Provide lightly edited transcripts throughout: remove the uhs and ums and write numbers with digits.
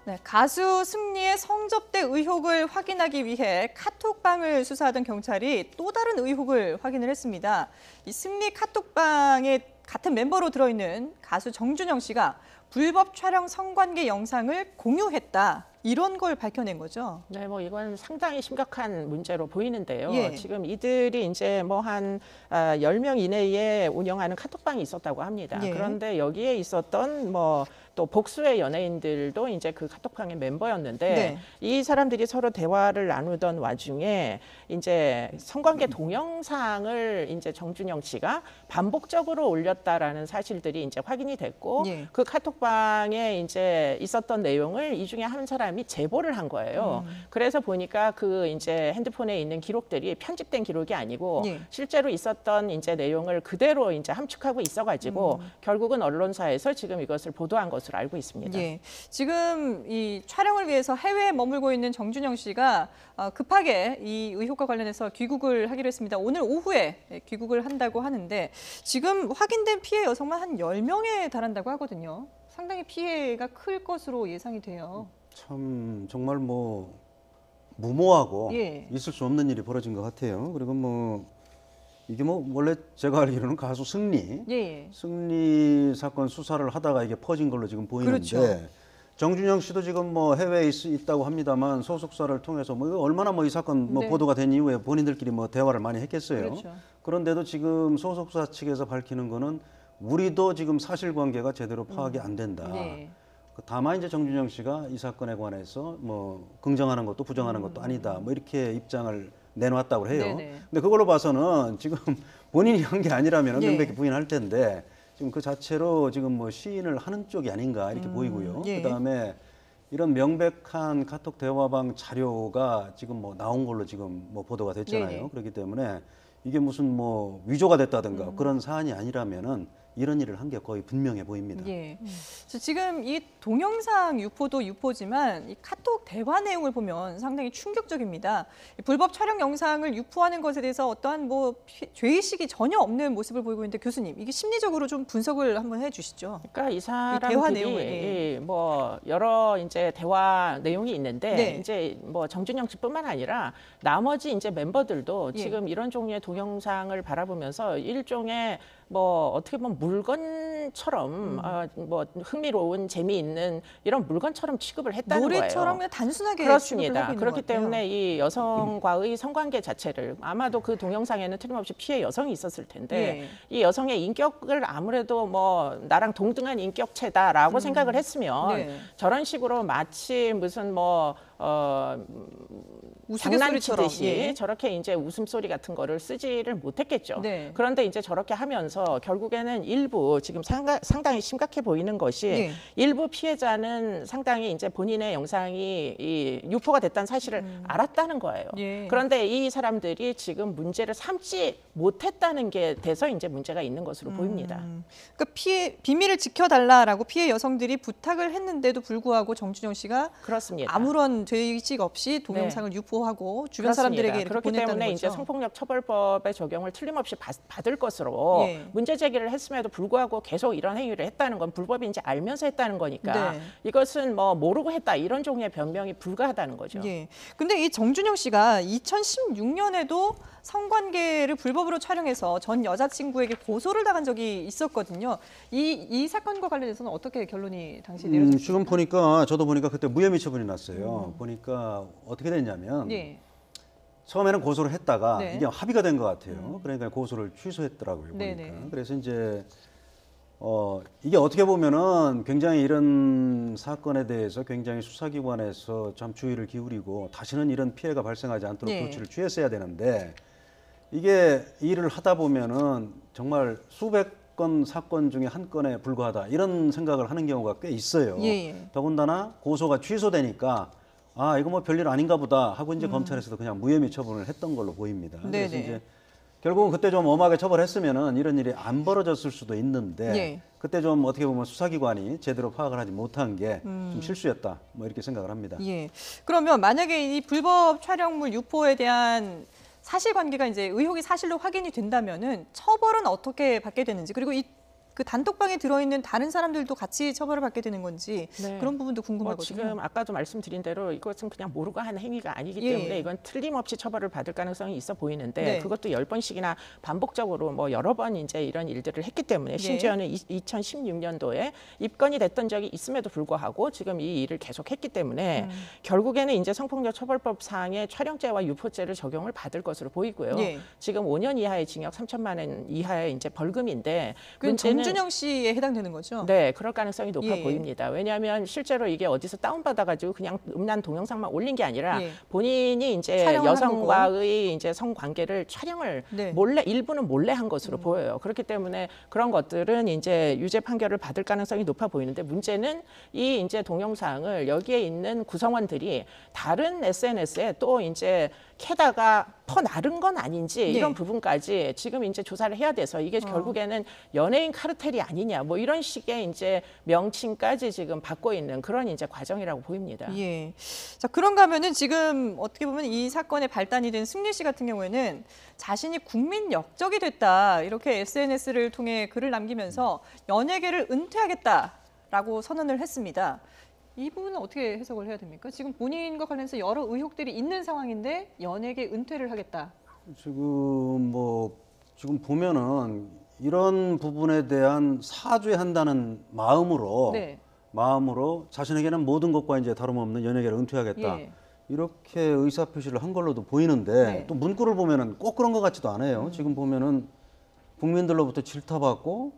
네, 가수 승리의 성접대 의혹을 확인하기 위해 카톡방을 수사하던 경찰이 또 다른 의혹을 확인을 했습니다. 이 승리 카톡방에 같은 멤버로 들어있는 가수 정준영 씨가 불법 촬영 성관계 영상을 공유했다. 이런 걸 밝혀낸 거죠. 네, 뭐 이건 상당히 심각한 문제로 보이는데요. 예. 지금 이들이 이제 뭐 한 10명 이내에 운영하는 카톡방이 있었다고 합니다. 예. 그런데 여기에 있었던 뭐 또 복수의 연예인들도 이제 그 카톡방의 멤버였는데 네. 이 사람들이 서로 대화를 나누던 와중에 이제 성관계 동영상을 이제 정준영 씨가 반복적으로 올렸다라는 사실들이 이제 확인이 됐고 예. 그 카톡방에 이제 있었던 내용을 이 중에 한 사람이 제보를 한 거예요. 그래서 보니까 그 이제 핸드폰에 있는 기록들이 편집된 기록이 아니고 예. 실제로 있었던 이제 내용을 그대로 이제 함축하고 있어가지고 결국은 언론사에서 지금 이것을 보도한 것으로 알고 있습니다. 예, 지금 이 촬영을 위해서 해외에 머물고 있는 정준영 씨가 급하게 이 의혹과 관련해서 귀국을 하기로 했습니다. 오늘 오후에 귀국을 한다고 하는데 지금 확인된 피해 여성만 한 10명에 달한다고 하거든요. 상당히 피해가 클 것으로 예상이 돼요. 참 정말 뭐 무모하고 예. 있을 수 없는 일이 벌어진 것 같아요. 그리고 뭐 이게 뭐 원래 제가 알기로는 가수 예. 승리 사건 수사를 하다가 이게 퍼진 걸로 지금 보이는데 그렇죠. 정준영 씨도 지금 뭐 해외에 있다고 합니다만 소속사를 통해서 뭐 이거 얼마나 뭐 이 사건 뭐 네. 보도가 된 이후에 본인들끼리 뭐 대화를 많이 했겠어요. 그렇죠. 그런데도 지금 소속사 측에서 밝히는 거는 우리도 지금 사실관계가 제대로 파악이 안 된다. 네. 다만 이제 정준영 씨가 이 사건에 관해서 뭐 긍정하는 것도 부정하는 것도 아니다. 뭐 이렇게 입장을 내놓았다고 해요. 네네. 근데 그걸로 봐서는 지금 본인이 한 게 아니라면 예. 명백히 부인할 텐데 지금 그 자체로 지금 뭐 시인을 하는 쪽이 아닌가 이렇게 보이고요. 예. 그다음에 이런 명백한 카톡 대화방 자료가 지금 뭐 나온 걸로 지금 뭐 보도가 됐잖아요. 네네. 그렇기 때문에 이게 무슨 뭐 위조가 됐다든가 그런 사안이 아니라면은 이런 일을 한 게 거의 분명해 보입니다. 예. 그래서 지금 이 동영상 유포도 유포지만 이 카톡 대화 내용을 보면 상당히 충격적입니다. 이 불법 촬영 영상을 유포하는 것에 대해서 어떠한 뭐 죄의식이 전혀 없는 모습을 보이고 있는데 교수님, 이게 심리적으로 좀 분석을 한번 해주시죠. 그러니까 이 대화 사람들이 내용을, 예. 뭐 여러 이제 대화 내용이 있는데 네. 이제 뭐 정준영 씨뿐만 아니라 나머지 이제 멤버들도 예. 지금 이런 종류의 동영상을 바라보면서 일종의 뭐 어떻게 보면 물건처럼 뭐 흥미로운 재미있는 이런 물건처럼 취급을 했다는 노래처럼 거예요. 그냥 단순하게 취급을 그렇습니다. 하고 있는 그렇기 것 같아요. 때문에 이 여성과의 성관계 자체를 아마도 그 동영상에는 틀림없이 피해 여성이 있었을 텐데 예. 이 여성의 인격을 아무래도 뭐 나랑 동등한 인격체다라고 생각을 했으면 네. 저런 식으로 마치 무슨 뭐 우스갯소리처럼, 장난치듯이 예. 저렇게 이제 웃음소리 같은 거를 쓰지를 못했겠죠. 네. 그런데 이제 저렇게 하면서 결국에는 일부 지금 상당히 심각해 보이는 것이 예. 일부 피해자는 상당히 이제 본인의 영상이 이 유포가 됐다는 사실을 알았다는 거예요. 예. 그런데 이 사람들이 지금 문제를 삼지 못했다는 게 돼서 이제 문제가 있는 것으로 보입니다. 그러니까 비밀을 지켜달라라고 피해 여성들이 부탁을 했는데도 불구하고 정준영 씨가 그렇습니다. 아무런 죄의식 없이 동영상을 유포하고 주변 그렇습니다. 사람들에게 이렇게 그렇기 보냈다는 때문에 거죠. 이제 성폭력 처벌법의 적용을 틀림없이 받을 것으로 예. 문제 제기를 했음에도 불구하고 계속 이런 행위를 했다는 건 불법인지 알면서 했다는 거니까 네. 이것은 뭐 모르고 했다 이런 종류의 변명이 불가하다는 거죠. 예. 근데 이 정준영 씨가 2016년에도 성관계를 불법으로 촬영해서 전 여자친구에게 고소를 당한 적이 있었거든요. 이 사건과 관련해서는 어떻게 결론이 당시 내려졌습니까? 지금 보니까 저도 보니까 그때 무혐의 처분이 났어요. 보니까 어떻게 됐냐면 예. 처음에는 고소를 했다가 네. 이게 합의가 된 것 같아요. 그러니까 고소를 취소했더라고요. 보니까. 네네. 그래서 이제 이게 어떻게 보면은 굉장히 이런 사건에 대해서 굉장히 수사기관에서 참 주의를 기울이고 다시는 이런 피해가 발생하지 않도록 네. 조치를 취했어야 되는데 이게 일을 하다 보면은 정말 수백 건 사건 중에 한 건에 불과하다 이런 생각을 하는 경우가 꽤 있어요. 예. 더군다나 고소가 취소되니까 아 이거 뭐 별일 아닌가 보다 하고 이제 검찰에서도 그냥 무혐의 처분을 했던 걸로 보입니다. 그래서 네네. 이제 결국은 그때 좀 엄하게 처벌했으면은 이런 일이 안 벌어졌을 수도 있는데 예. 그때 좀 어떻게 보면 수사기관이 제대로 파악을 하지 못한 게 좀 실수였다 뭐 이렇게 생각을 합니다. 예. 그러면 만약에 이 불법 촬영물 유포에 대한 사실관계가 이제 의혹이 사실로 확인이 된다면은 처벌은 어떻게 받게 되는지, 그리고 이 그 단톡방에 들어있는 다른 사람들도 같이 처벌을 받게 되는 건지 네. 그런 부분도 뭐 궁금하거든요. 지금 아까도 말씀드린 대로 이것은 그냥 모르고 한 행위가 아니기 예. 때문에 이건 틀림없이 처벌을 받을 가능성이 있어 보이는데 네. 그것도 10번씩이나 반복적으로 뭐 여러 번 이제 이런 일들을 했기 때문에 심지어는 2016년도에 입건이 됐던 적이 있음에도 불구하고 지금 이 일을 계속했기 때문에 결국에는 이제 성폭력처벌법상의 촬영죄와 유포죄를 적용을 받을 것으로 보이고요. 예. 지금 5년 이하의 징역 3천만 원 이하의 이제 벌금인데 그건 문제는 정준영 씨에 해당되는 거죠? 네, 그럴 가능성이 높아 예. 보입니다. 왜냐하면 실제로 이게 어디서 다운받아가지고 그냥 음란 동영상만 올린 게 아니라 예. 본인이 이제 촬영을 한 여성과의 이제 성관계를 촬영을 네. 몰래 일부는 몰래 한 것으로 보여요. 그렇기 때문에 그런 것들은 이제 유죄 판결을 받을 가능성이 높아 보이는데 문제는 이 이제 동영상을 여기에 있는 구성원들이 다른 SNS에 또 이제 캐다가 퍼나른 건 아닌지 이런 네. 부분까지 지금 이제 조사를 해야 돼서 이게 결국에는 연예인 카르텔이 아니냐 뭐 이런 식의 이제 명칭까지 지금 받고 있는 그런 이제 과정이라고 보입니다. 예. 자, 그런가 하면은 지금 어떻게 보면 이 사건의 발단이 된 승리 씨 같은 경우에는 자신이 국민 역적이 됐다. 이렇게 SNS를 통해 글을 남기면서 연예계를 은퇴하겠다라고 선언을 했습니다. 이 부분은 어떻게 해석을 해야 됩니까? 지금 본인과 관련해서 여러 의혹들이 있는 상황인데 연예계 은퇴를 하겠다. 지금 보면은 이런 부분에 대한 사죄한다는 마음으로 네. 자신에게는 모든 것과 이제 다름없는 연예계를 은퇴하겠다. 예. 이렇게 의사 표시를 한 걸로도 보이는데 네. 또 문구를 보면은 꼭 그런 것 같지도 않아요. 지금 보면은 국민들로부터 질타받고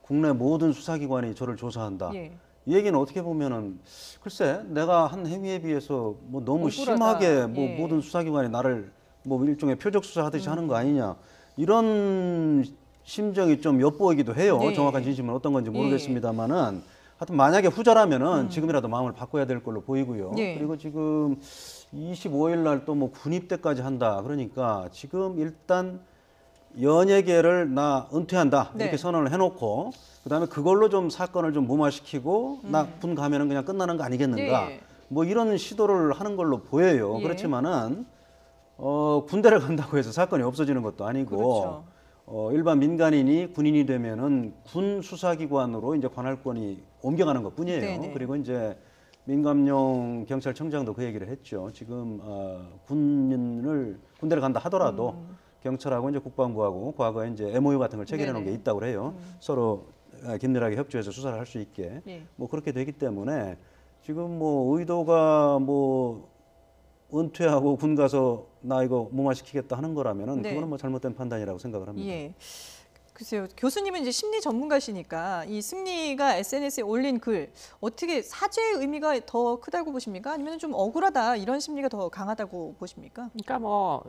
국내 모든 수사기관이 저를 조사한다. 예. 이 얘기는 어떻게 보면은 글쎄 내가 한 행위에 비해서 뭐 너무 억울하다. 심하게 뭐 예. 모든 수사기관이 나를 뭐 일종의 표적 수사하듯이 하는 거 아니냐 이런 심정이 좀 엿보이기도 해요. 네. 정확한 진심은 어떤 건지 예. 모르겠습니다만은 하여튼 만약에 후자라면은 지금이라도 마음을 바꿔야 될 걸로 보이고요. 예. 그리고 지금 25일 날 또 뭐 군입대까지 한다. 그러니까 지금 일단 연예계를 나 은퇴한다 이렇게 네. 선언을 해놓고 그다음에 그걸로 좀 사건을 좀 무마시키고 나 군 가면은 그냥 끝나는 거 아니겠는가 예. 뭐 이런 시도를 하는 걸로 보여요. 예. 그렇지만은 군대를 간다고 해서 사건이 없어지는 것도 아니고 그렇죠. 일반 민간인이 군인이 되면은 군 수사기관으로 이제 관할권이 옮겨가는 것뿐이에요. 네네. 그리고 이제 민감용 경찰청장도 그 얘기를 했죠. 지금 군대를 간다 하더라도 경찰하고 이제 국방부하고 과거에 이제 MOU 같은 걸 체결해 놓은 게 네네. 있다고 해요. 서로 긴밀하게 협조해서 수사를 할 수 있게 예. 뭐 그렇게 되기 때문에 지금 뭐 의도가 뭐 은퇴하고 군 가서 나 이거 무마시키겠다 하는 거라면은 네. 그거는 뭐 잘못된 판단이라고 생각을 합니다. 예. 글쎄요, 교수님은 이제 심리 전문가시니까 이 승리가 SNS에 올린 글 어떻게 사죄의 의미가 더 크다고 보십니까? 아니면 좀 억울하다 이런 심리가 더 강하다고 보십니까? 그러니까 뭐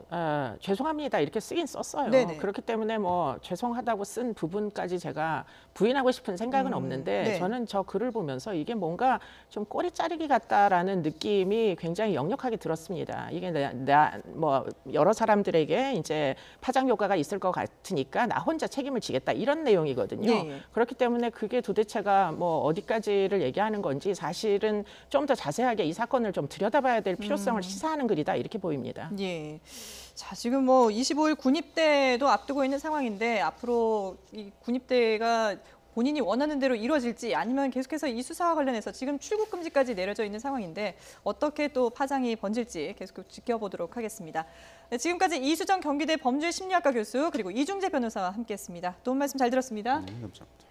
죄송합니다 이렇게 쓰긴 썼어요. 네네. 그렇기 때문에 뭐 죄송하다고 쓴 부분까지 제가 부인하고 싶은 생각은 없는데 네. 저는 저 글을 보면서 이게 뭔가 좀 꼬리 자르기 같다라는 느낌이 굉장히 역력하게 들었습니다. 이게 뭐 여러 사람들에게 이제 파장 효과가 있을 것 같으니까 나 혼자 책임을 지겠다 이런 내용이거든요. 예. 그렇기 때문에 그게 도대체가 뭐 어디까지를 얘기하는 건지 사실은 좀 더 자세하게 이 사건을 좀 들여다봐야 될 필요성을 시사하는 글이다 이렇게 보입니다. 예. 자, 지금 뭐 25일 군입대도 앞두고 있는 상황인데 앞으로 이 군입대가 본인이 원하는 대로 이루어질지 아니면 계속해서 이 수사와 관련해서 지금 출국 금지까지 내려져 있는 상황인데 어떻게 또 파장이 번질지 계속 지켜보도록 하겠습니다. 네, 지금까지 이수정 경기대 범죄심리학과 교수 그리고 이중재 변호사와 함께했습니다. 도움 말씀 잘 들었습니다. 감사합니다.